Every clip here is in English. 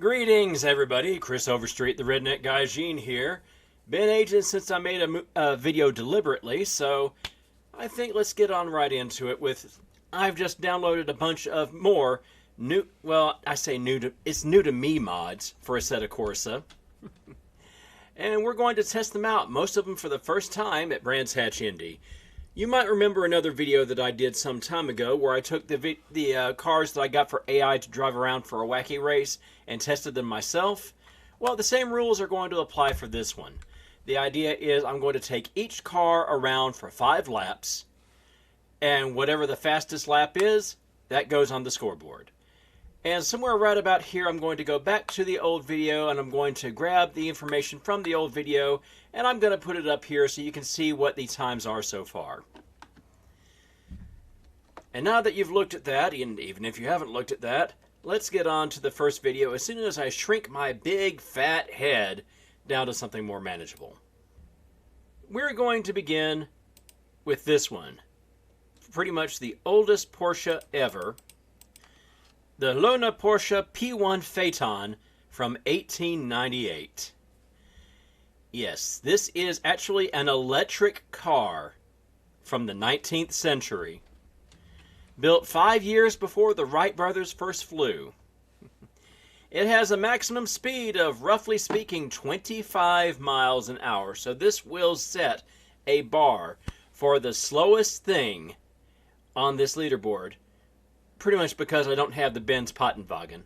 Greetings, everybody. Chris Overstreet, the Redneck Guy Gene here. Been ages since I made a video deliberately, so I think let's get on right into it with... I've just downloaded a bunch of more new... Well, I say new to... It's new to me mods for Assetto Corsa. And we're going to test them out, most of them for the first time at Brands Hatch Indy. You might remember another video that I did some time ago where I took the cars that I got for AI to drive around for a Wacky Race and tested them myself. Well, the same rules are going to apply for this one. The idea is I'm going to take each car around for 5 laps, and whatever the fastest lap is, that goes on the scoreboard. And somewhere right about here, I'm going to go back to the old video and I'm going to grab the information from the old video and I'm going to put it up here so you can see what the times are so far. And now that you've looked at that, and even if you haven't looked at that, let's get on to the first video as soon as I shrink my big fat head down to something more manageable. We're going to begin with this one. Pretty much the oldest Porsche ever. The Lohner-Porsche P1 Phaeton from 1898. Yes, this is actually an electric car from the 19th century. Built 5 years before the Wright brothers first flew. It has a maximum speed of, roughly speaking, 25 miles an hour. So this will set a bar for the slowest thing on this leaderboard. Pretty much because I don't have the Benz Pottenwagen.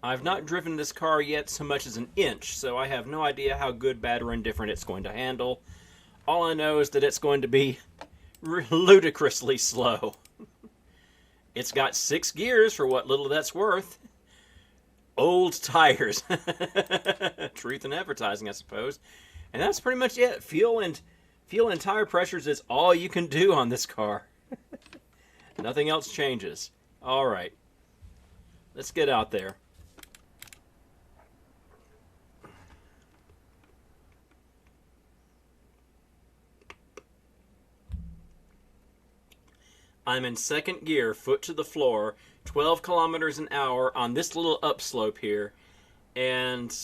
I've not driven this car yet so much as an inch, so I have no idea how good, bad, or indifferent it's going to handle. All I know is that it's going to be ludicrously slow. It's got 6 gears for what little that's worth. Old tires. Truth in advertising, I suppose. And that's pretty much it. Fuel and tire pressures is all you can do on this car. Nothing else changes. All right. Let's get out there. I'm in second gear, foot to the floor, 12 kilometers an hour on this little upslope here, and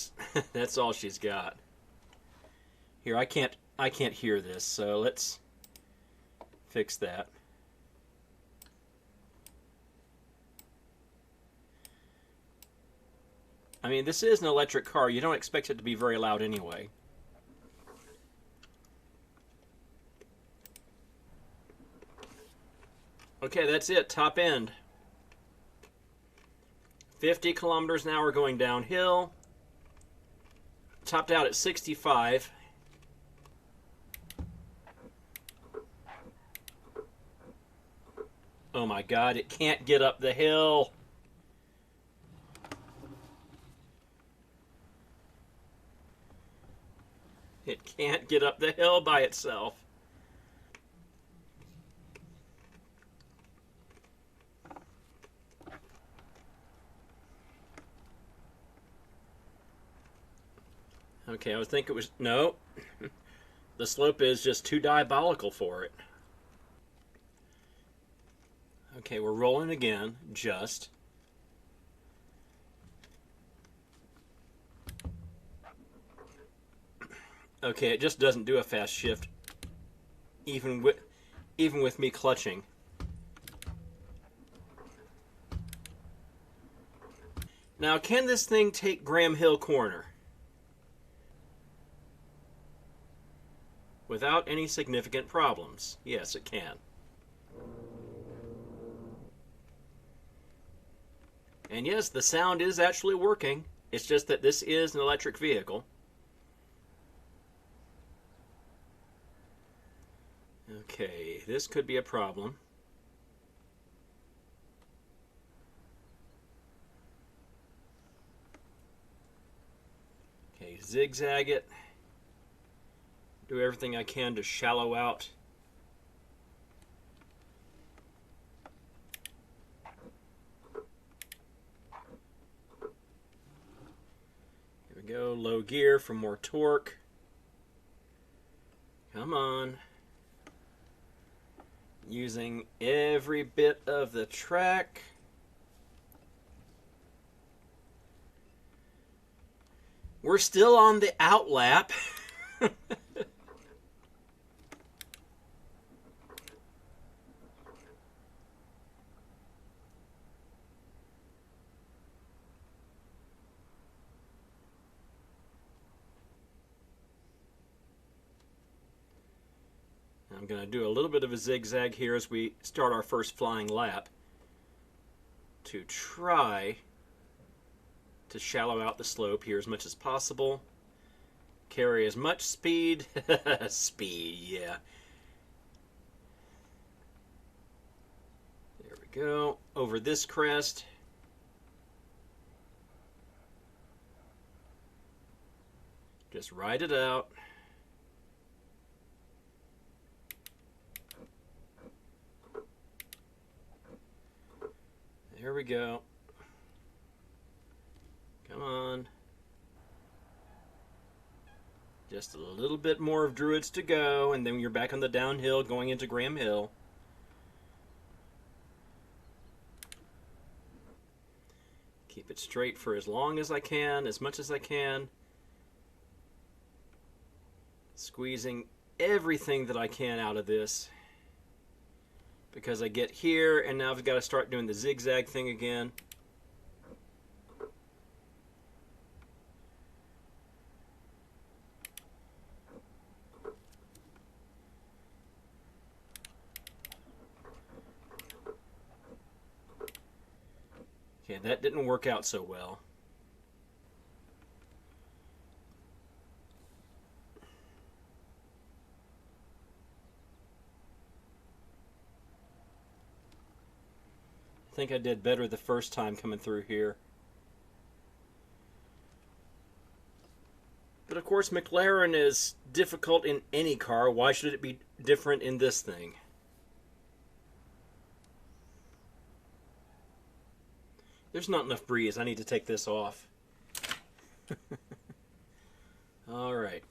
that's all she's got. Here, I can't hear this, so let's fix that. I mean, this is an electric car. You don't expect it to be very loud anyway. Okay, that's it. Top end. 50 kilometers an hour going downhill. Topped out at 65. Oh my God, it can't get up the hill. It can't get up the hill by itself. Okay, I would think it was... No. The slope is just too diabolical for it. Okay, we're rolling again. Just... Okay, it just doesn't do a fast shift, even with me clutching. Now, can this thing take Graham Hill Corner without any significant problems? Yes, it can. And yes, the sound is actually working. It's just that this is an electric vehicle. Okay, this could be a problem. Okay, zigzag it. Do everything I can to shallow out. Here we go, low gear for more torque. Come on. Using every bit of the track. We're still on the out lap. I'm going to do a little bit of a zigzag here as we start our first flying lap to try to shallow out the slope here as much as possible. Carry as much speed. Speed, yeah. There we go. Over this crest. Just ride it out. There we go. Come on. Just a little bit more of Druids to go, and then you're back on the downhill going into Graham Hill. Keep it straight for as long as I can, as much as I can. Squeezing everything that I can out of this. Because I get here, and now I've got to start doing the zigzag thing again. Okay, that didn't work out so well. I think I did better the first time coming through here. But of course, McLaren is difficult in any car. Why should it be different in this thing? There's not enough breeze. I need to take this off. All right.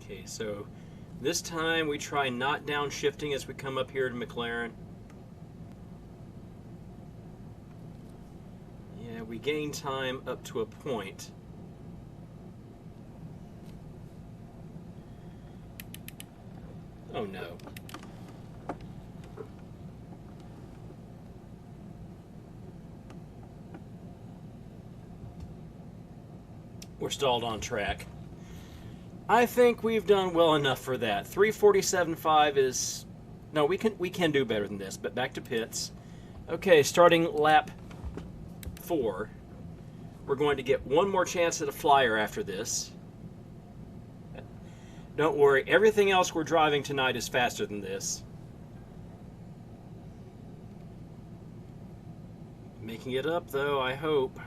Okay, so this time we try not downshifting as we come up here to McLaren. Yeah, we gain time up to a point. Oh no. We're stalled on track. I think we've done well enough for that. 3:47.5 is... No, we can do better than this, but back to pits. Okay, starting lap 4. We're going to get one more chance at a flyer after this. Don't worry, everything else we're driving tonight is faster than this. Making it up, though, I hope.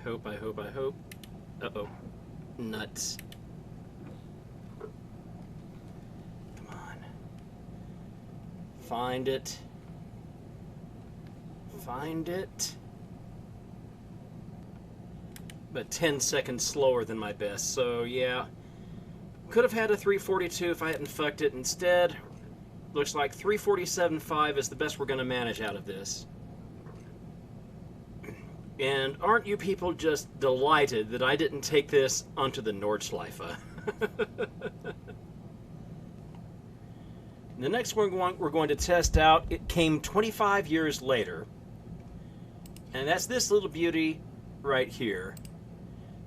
I hope. Uh-oh. Nuts. Come on. Find it. Find it. But 10 seconds slower than my best, so yeah. Could have had a 3:42 if I hadn't fucked it. Instead, looks like 3:47.5 is the best we're going to manage out of this. And aren't you people just delighted that I didn't take this onto the Nordschleife? The next one we're going to test out, it came 25 years later. And that's this little beauty right here.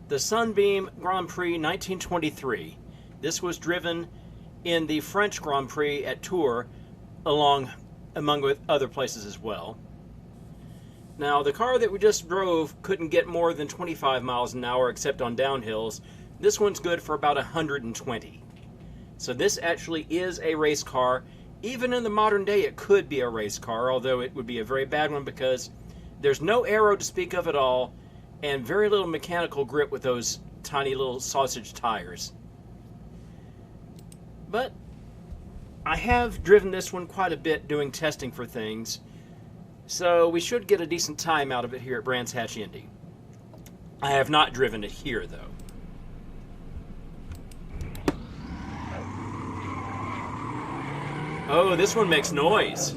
The Sunbeam Grand Prix 1923. This was driven in the French Grand Prix at Tours, among with other places as well. Now, the car that we just drove couldn't get more than 25 miles an hour except on downhills. This one's good for about 120. So this actually is a race car. Even in the modern day, it could be a race car, although it would be a very bad one because there's no aero to speak of at all and very little mechanical grip with those tiny little sausage tires. But I have driven this one quite a bit doing testing for things. So we should get a decent time out of it here at Brands Hatch Indy. I have not driven it here, though. Oh, this one makes noise.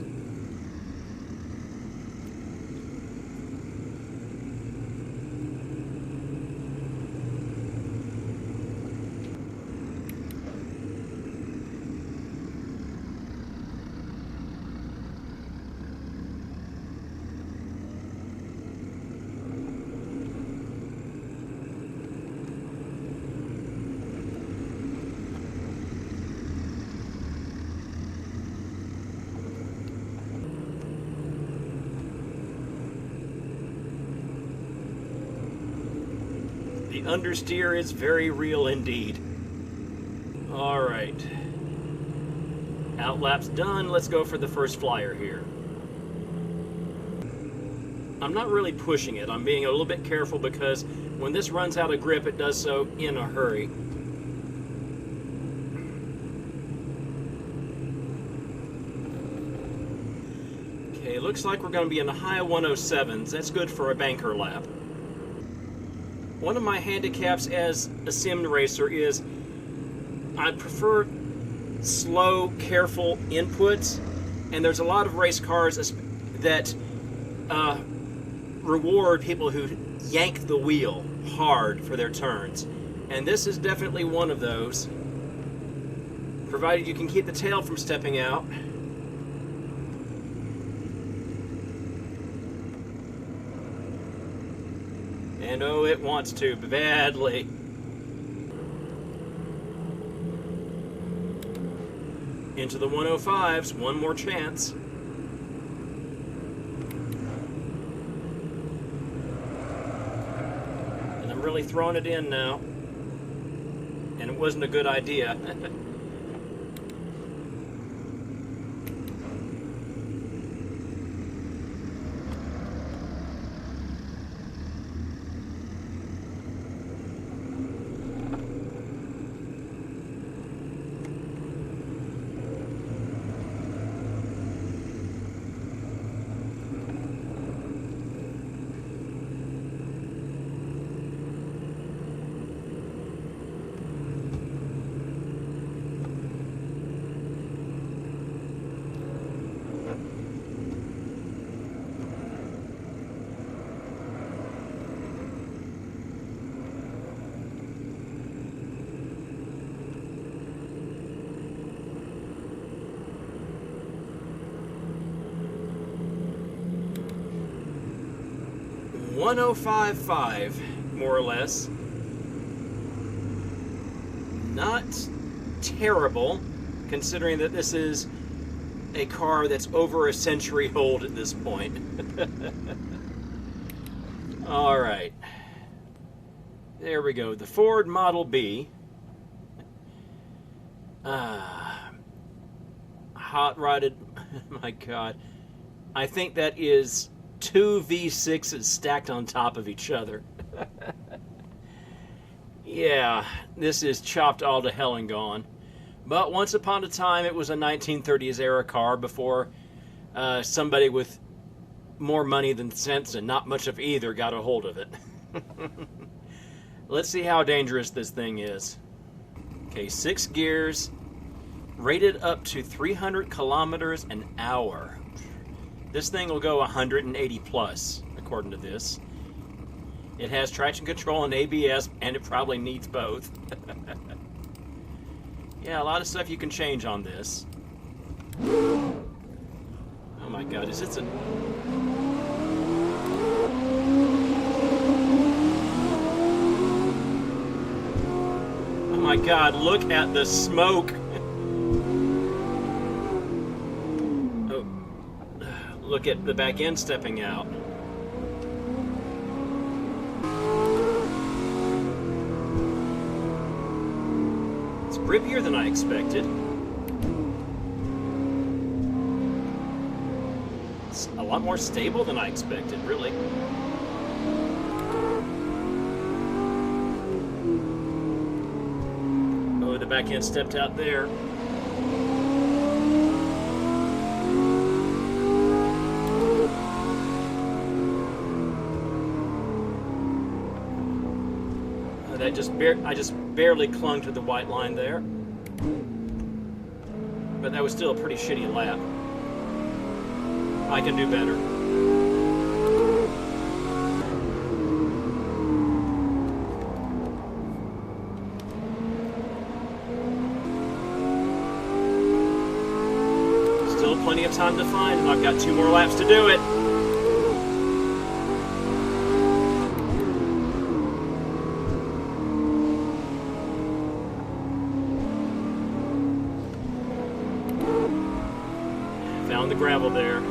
The understeer is very real indeed. Alright. Outlap's done. Let's go for the first flyer here. I'm not really pushing it. I'm being a little bit careful because when this runs out of grip, it does so in a hurry. Okay, looks like we're going to be in the high 107s. That's good for a banker lap. One of my handicaps as a sim racer is I prefer slow, careful inputs, and there's a lot of race cars that reward people who yank the wheel hard for their turns, and this is definitely one of those, provided you can keep the tail from stepping out. And oh, it wants to badly. Into the 105s, one more chance. And I'm really throwing it in now. And it wasn't a good idea. $105.5, more or less. Not terrible, considering that this is a car that's over a century old at this point. All right. There we go. The Ford Model B. Hot rodded. My God. I think that is 2 V6s stacked on top of each other. Yeah, this is chopped all to hell and gone. But once upon a time, it was a 1930s era car before somebody with more money than sense and not much of either got a hold of it. Let's see how dangerous this thing is. Okay, 6 gears, rated up to 300 kilometers an hour. This thing will go 180 plus, according to this. It has traction control and ABS, and it probably needs both. Yeah, a lot of stuff you can change on this. Oh my God, is it a... Oh my God, look at the smoke. Oh, look at the back end stepping out. It's grippier than I expected. It's a lot more stable than I expected, really. Oh, the back end stepped out there. that I just barely clung to the white line there. But that was still a pretty shitty lap. I can do better. Still plenty of time to find, and I've got 2 more laps to do it. Found the gravel there.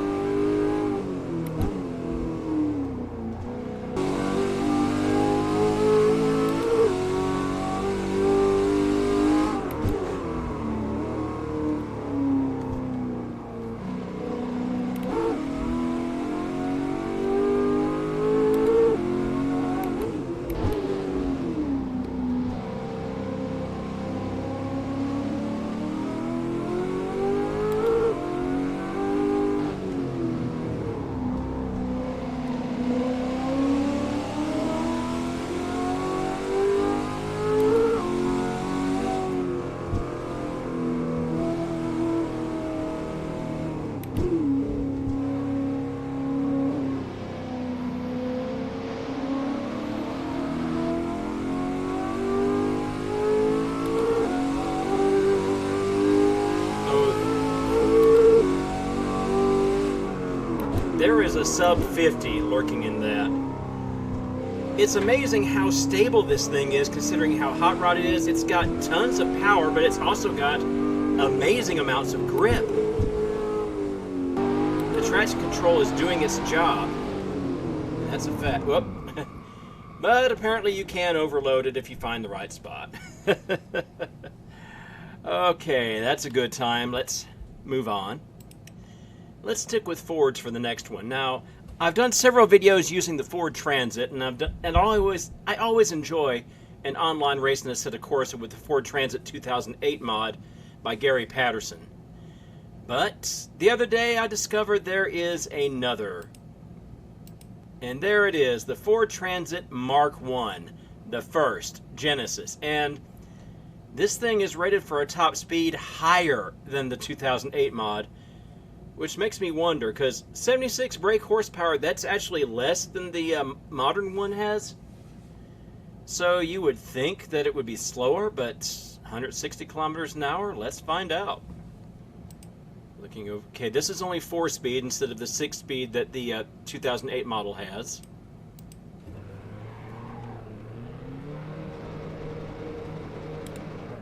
There is a sub 50 lurking in that. It's amazing how stable this thing is considering how hot rod it is. It's got tons of power, but it's also got amazing amounts of grip. The traction control is doing its job. That's a fact. Whoop. But apparently you can overload it if you find the right spot. Okay, that's a good time. Let's move on. Let's stick with Fords for the next one. Now, I've done several videos using the Ford Transit, and I always enjoy an online race in Assetto Corsa with the Ford Transit 2008 mod by Gary Patterson. But the other day I discovered there is another. And there it is, the Ford Transit Mark I, the first, Genesis. And this thing is rated for a top speed higher than the 2008 mod, which makes me wonder, because 76 brake horsepower, that's actually less than the modern one has. So you would think that it would be slower, but 160 kilometers an hour? Let's find out. Looking over, okay, this is only 4-speed instead of the 6-speed that the 2008 model has.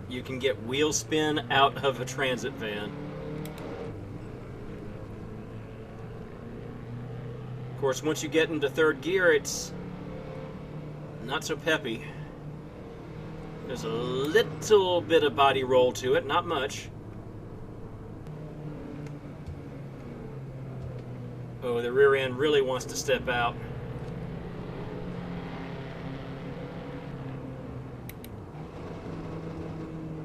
You can get wheel spin out of a transit van. Of course, once you get into 3rd gear, it's not so peppy. There's a little bit of body roll to it, not much. Oh, the rear end really wants to step out.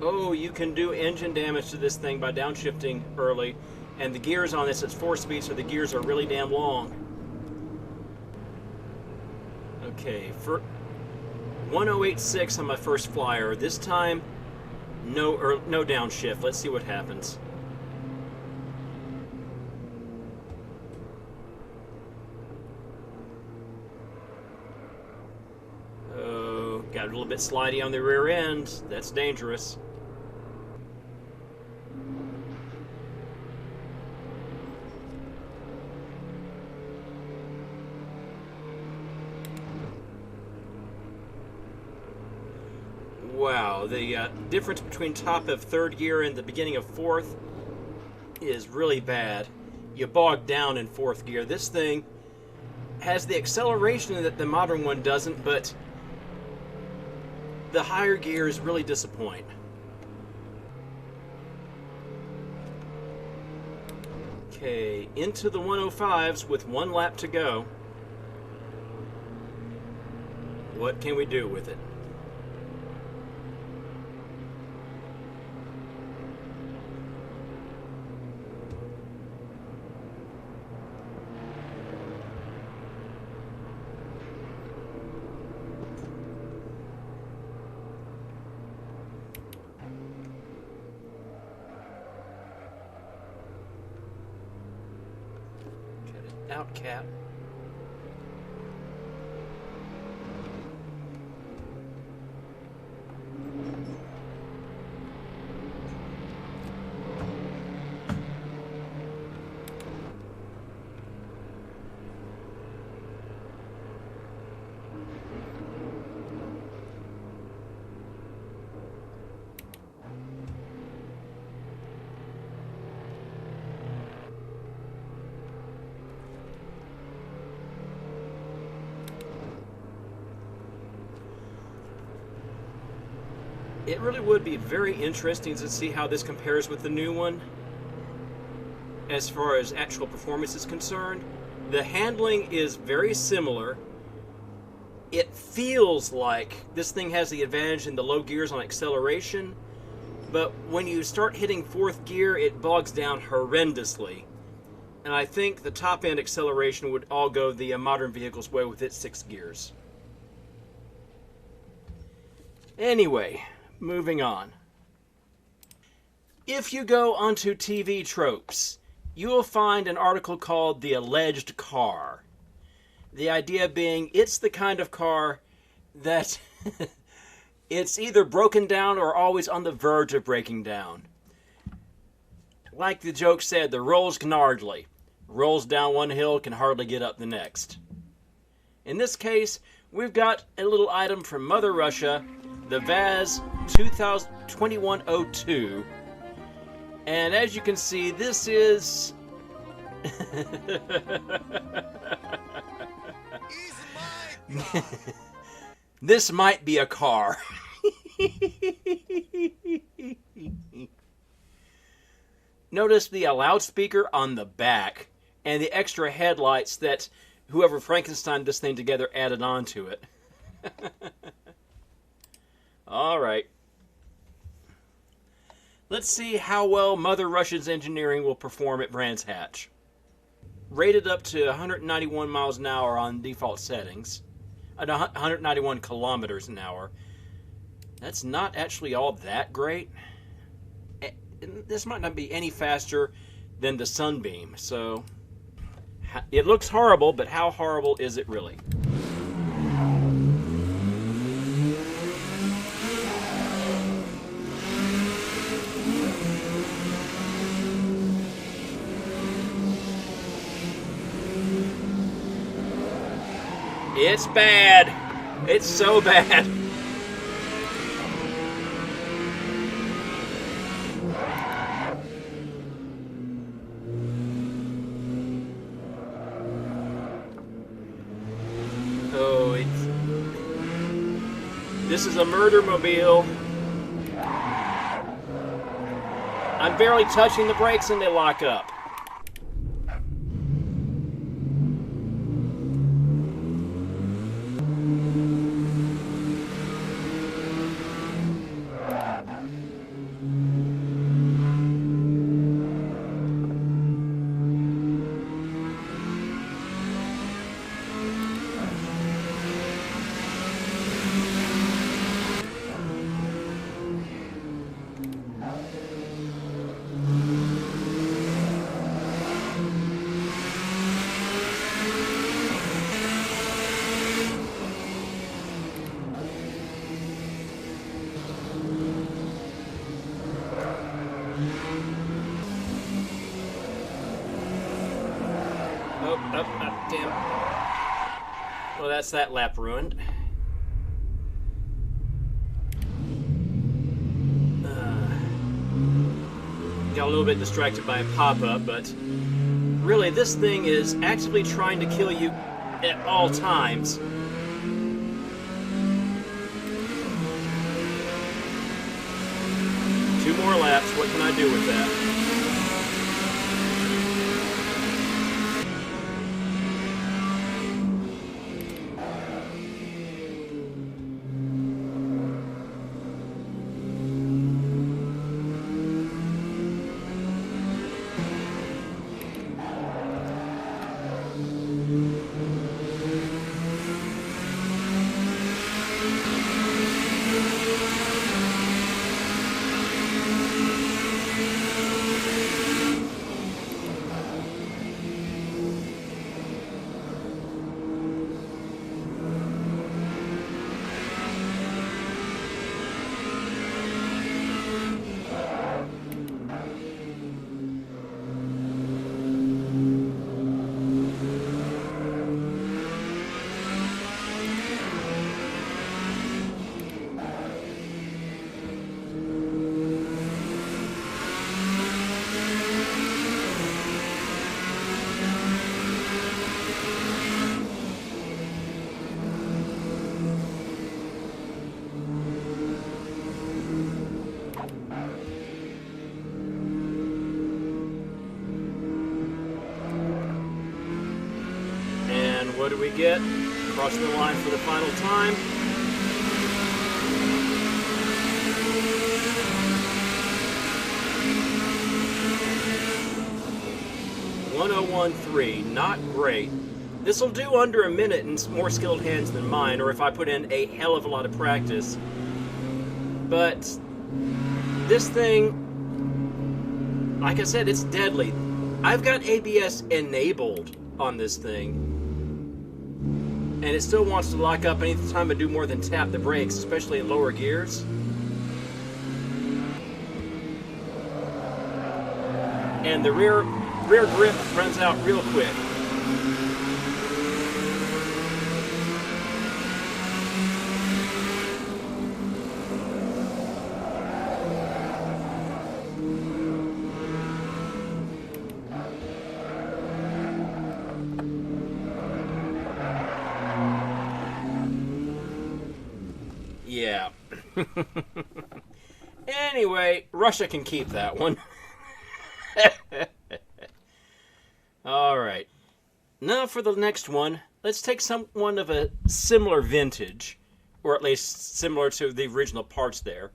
Oh, you can do engine damage to this thing by downshifting early. And the gears on this, it's 4-speed, so the gears are really damn long. Okay, for 1086 on my first flyer. This time, no downshift. Let's see what happens. Oh, got a little bit slidey on the rear end. That's dangerous. Wow, the difference between top of 3rd gear and the beginning of 4th is really bad. You bog down in 4th gear. This thing has the acceleration that the modern one doesn't, but the higher gears really disappoint. Okay, into the 105s with 1 lap to go. What can we do with it? out, cat. It really would be very interesting to see how this compares with the new one. As far as actual performance is concerned, the handling is very similar. It feels like this thing has the advantage in the low gears on acceleration, but when you start hitting fourth gear, it bogs down horrendously. And I think the top-end acceleration would all go the modern vehicle's way with its 6 gears. Anyway, moving on. If you go onto TV Tropes, you will find an article called The Alleged Car. The idea being, it's the kind of car that it's either broken down or always on the verge of breaking down. Like the joke said, the roll's gnarly. Rolls down one hill, can hardly get up the next. In this case, we've got a little item from Mother Russia, the VAZ 2102. And as you can see, this is... This might be a car. Notice the loudspeaker on the back and the extra headlights that whoever Frankensteined this thing together added on to it. All right. Let's see how well Mother Russia's engineering will perform at Brands Hatch. Rated up to 191 miles an hour on default settings. 191 kilometers an hour. That's not actually all that great. This might not be any faster than the Sunbeam, so it looks horrible, but how horrible is it really? It's bad. It's so bad. Oh, this is a murder mobile. I'm barely touching the brakes and they lock up. Damn. Well, that's that lap ruined. Got a little bit distracted by a pop-up, but really this thing is actively trying to kill you at all times. Two more laps, what can I do with that? What do we get? Crossing the line for the final time. .1013, not great. This will do under a minute in more skilled hands than mine, or if I put in a hell of a lot of practice. But this thing, like I said, it's deadly. I've got ABS enabled on this thing, and it still wants to lock up any time I do more than tap the brakes, especially in lower gears. And the rear grip runs out real quick. Yeah. Anyway, Russia can keep that one. Alright. Now for the next one, let's take someone of a similar vintage, or at least similar to the original parts there.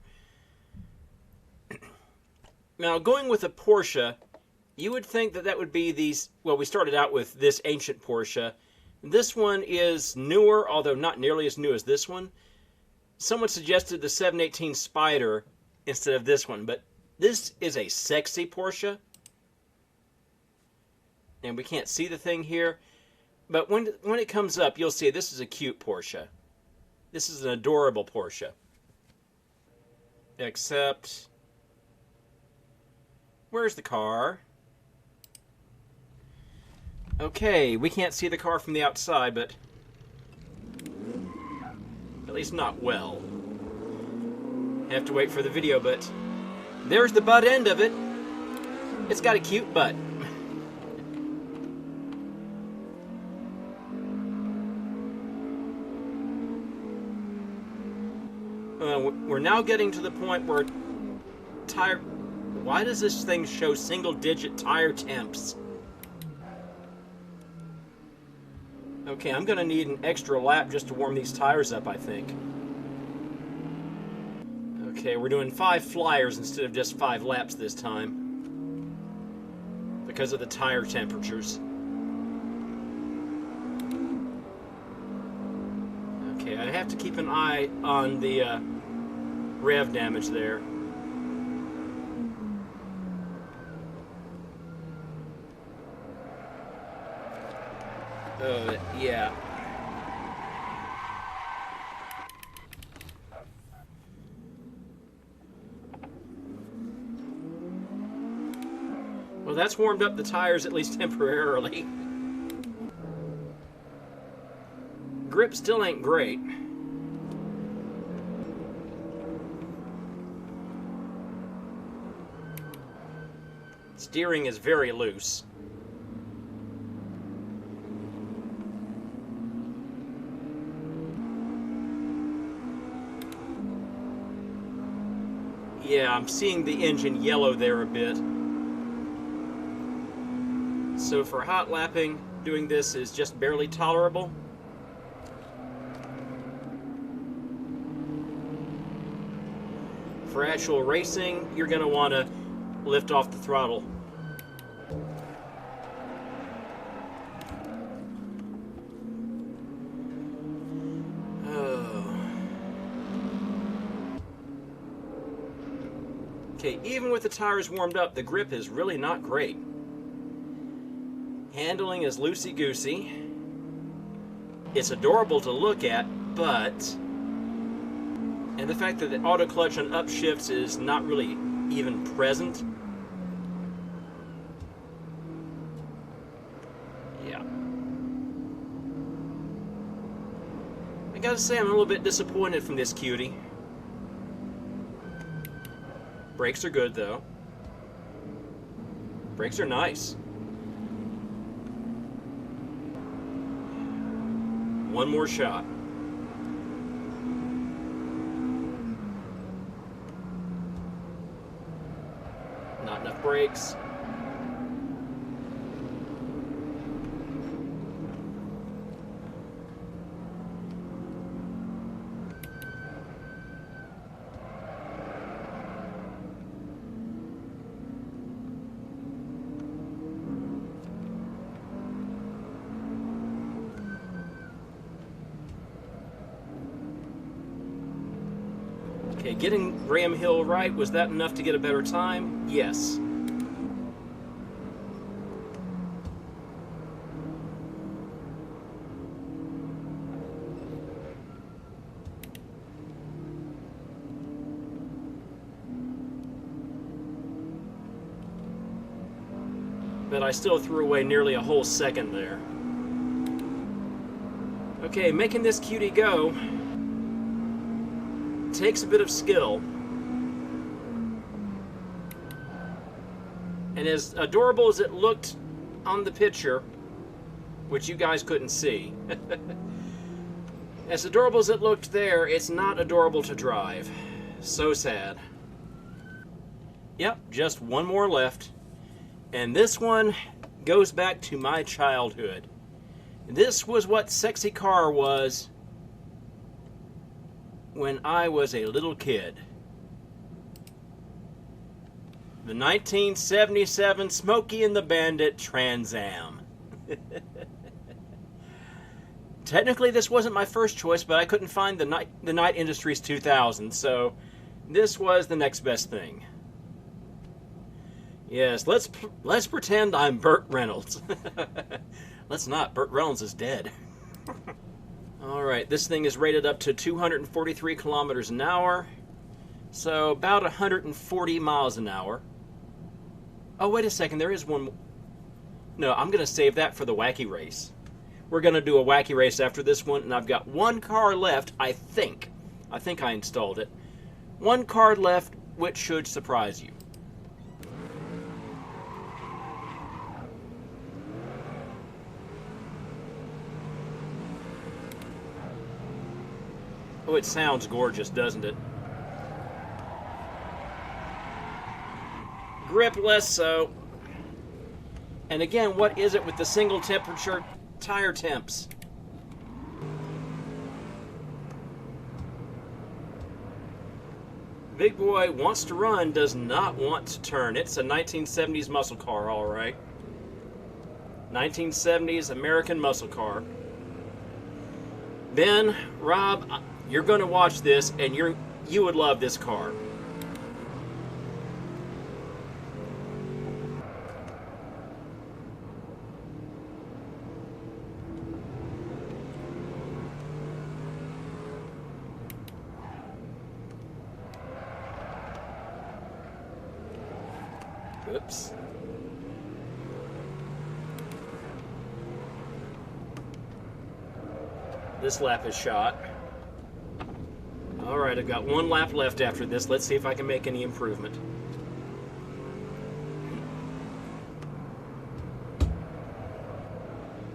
Now, going with a Porsche, you would think that that would be these, well, we started out with this ancient Porsche. This one is newer, although not nearly as new as this one. Someone suggested the 718 Spider instead of this one, but this is a sexy Porsche. And we can't see the thing here, but when it comes up, you'll see this is a cute Porsche. This is an adorable Porsche. Except, where's the car? Okay, we can't see the car from the outside, but at least not well. Have to wait for the video, but there's the butt end of it. It's got a cute butt. We're now getting to the point where tire... Why does this thing show single-digit tire temps? Okay, I'm going to need an extra lap just to warm these tires up, I think. Okay, we're doing 5 flyers instead of just 5 laps this time, because of the tire temperatures. Okay, I have to keep an eye on the rev damage there. Yeah. Well, that's warmed up the tires, at least temporarily. Grip still ain't great. Steering is very loose. Yeah, I'm seeing the engine yellow there a bit. So for hot lapping, doing this is just barely tolerable. For actual racing, you're going to want to lift off the throttle. Okay, even with the tires warmed up, the grip is really not great. Handling is loosey-goosey. It's adorable to look at, but... And the fact that the auto clutch on upshifts is not really even present. Yeah. I gotta say, I'm a little bit disappointed from this cutie. Brakes are good, though. Brakes are nice. One more shot. Not enough brakes. Okay, getting Graham Hill right, was that enough to get a better time? Yes. But I still threw away nearly a whole second there. Okay, making this cutie go takes a bit of skill. And as adorable as it looked on the picture, which you guys couldn't see, as adorable as it looked there, it's not adorable to drive. So sad. Yep, just one more left. And this one goes back to my childhood. This was what sexy car was when I was a little kid. The 1977 Smokey and the Bandit Trans Am. Technically this wasn't my first choice, but I couldn't find the Night Industries 2000, so this was the next best thing. Yes, let's pretend I'm Burt Reynolds. Let's not. Burt Reynolds is dead. All right, this thing is rated up to 243 kilometers an hour, so about 140 miles an hour. Oh, wait a second, there is one. No, I'm going to save that for the Wacky Race. We're going to do a Wacky Race after this one, and I've got one car left, I think. I think I installed it. One card left, which should surprise you. Oh, it sounds gorgeous, doesn't it? Grip less so. And again, what is it with the single temperature tire temps? Big boy wants to run, does not want to turn. It's a 1970s muscle car, all right. 1970s American muscle car. Ben, Rob, you're going to watch this, and you would love this car. Oops. This lap is shot. Alright, I've got one lap left after this. Let's see if I can make any improvement.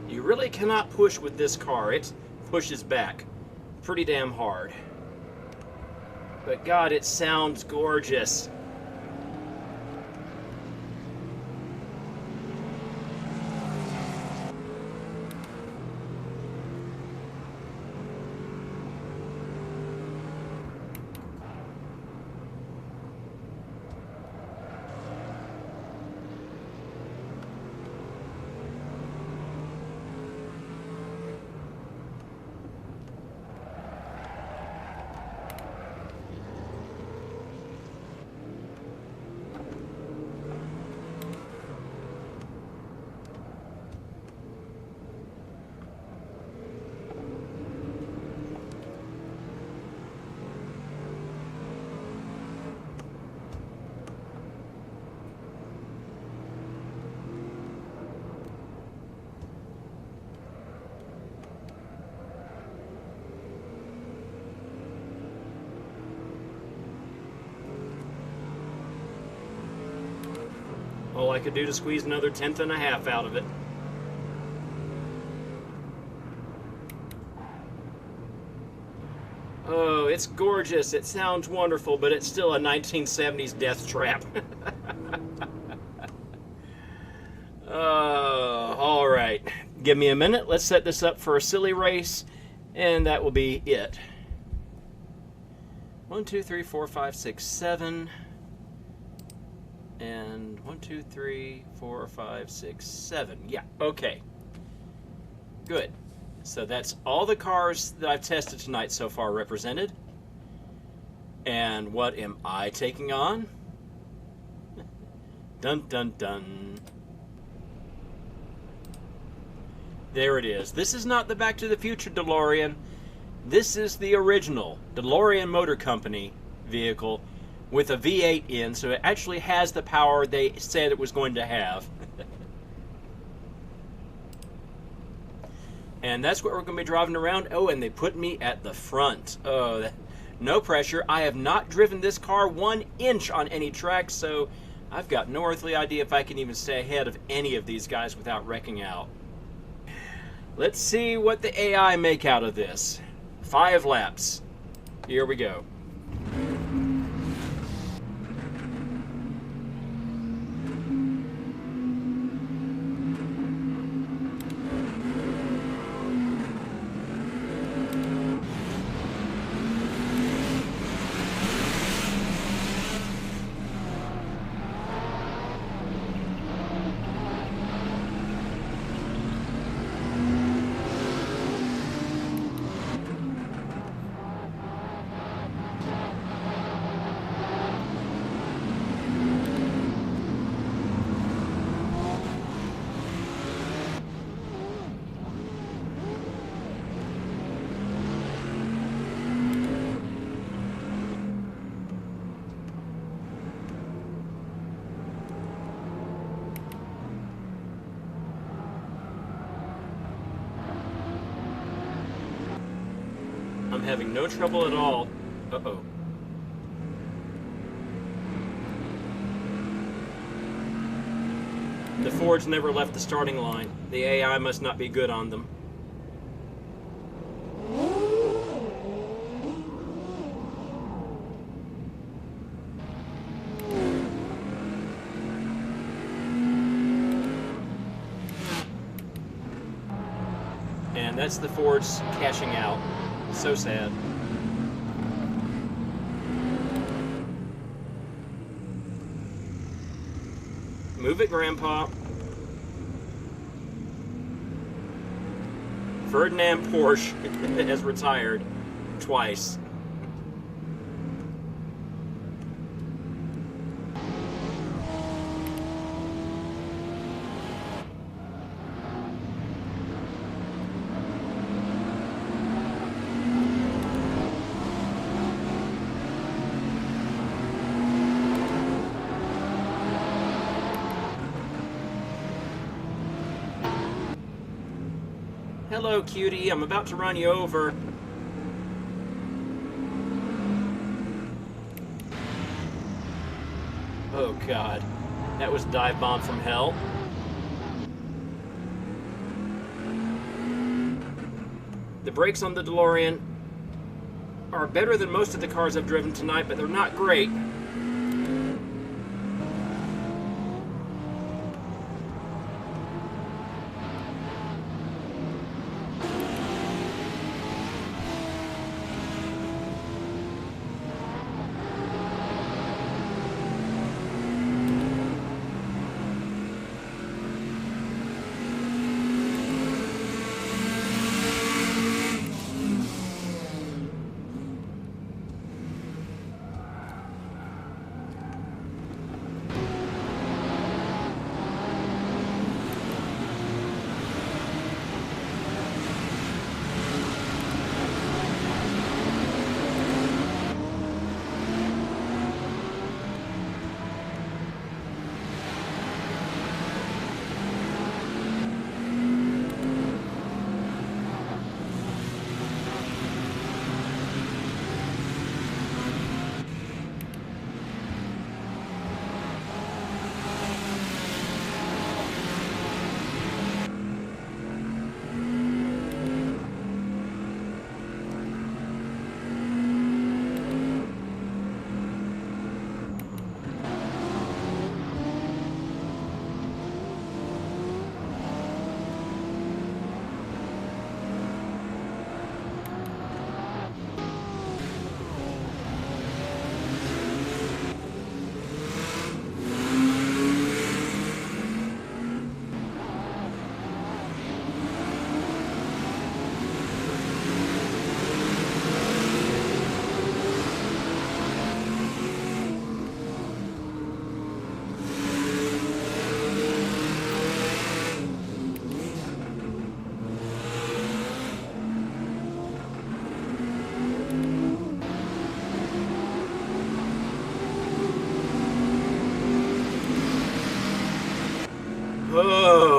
You really cannot push with this car. It pushes back pretty damn hard. But God, it sounds gorgeous. All I could do to squeeze another 1/10.5 out of it. Oh, it's gorgeous. It sounds wonderful, but it's still a 1970s death trap. All right. Give me a minute. Let's set this up for a silly race, and that will be it. 1, 2, 3, 4, 5, 6, 7. And 1, 2, 3, 4, 5, 6, 7. Yeah, okay. Good. So that's all the cars that I've tested tonight so far represented. And what am I taking on? Dun dun dun. There it is. This is not the Back to the Future DeLorean. This is the original DeLorean Motor Company vehicle with a V8 in, so it actually has the power they said it was going to have. And that's what we're going to be driving around. Oh, and they put me at the front. Oh, no pressure. I have not driven this car 1 inch on any track, so I've got no earthly idea if I can even stay ahead of any of these guys without wrecking out. Let's see what the AI make out of this. 5 laps. Here we go. I'm having no trouble at all. Uh-oh. The Fords never left the starting line. The AI must not be good on them. And that's the Fords cashing out. So sad. Move it, Grandpa. Ferdinand Porsche has retired twice. Hello, cutie. I'm about to run you over. Oh, God. That was a dive bomb from hell. The brakes on the DeLorean are better than most of the cars I've driven tonight, but they're not great.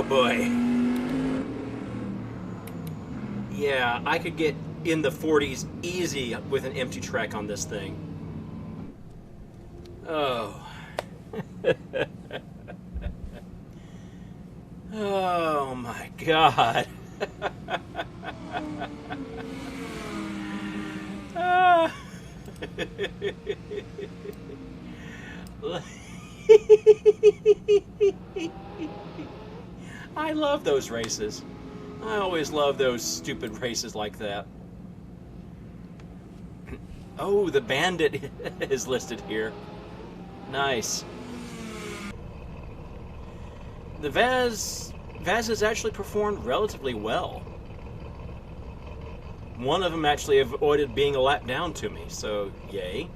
boy. Yeah, I could get in the 40s easy with an empty track on this thing. Oh. Oh my God. I love those races. I always love those stupid races like that. Oh, the Bandit is listed here. Nice. The Vaz has actually performed relatively well. One of them actually avoided being a lap down to me, so yay.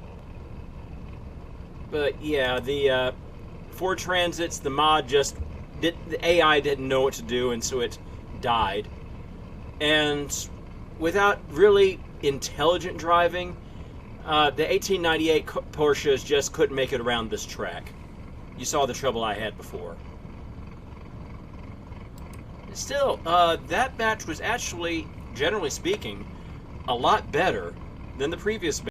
But yeah, the Ford Transits, the mod the AI didn't know what to do, and so it died. And without really intelligent driving, the 1898 Porsches just couldn't make it around this track. You saw the trouble I had before. Still, that match was actually, generally speaking, a lot better than the previous match.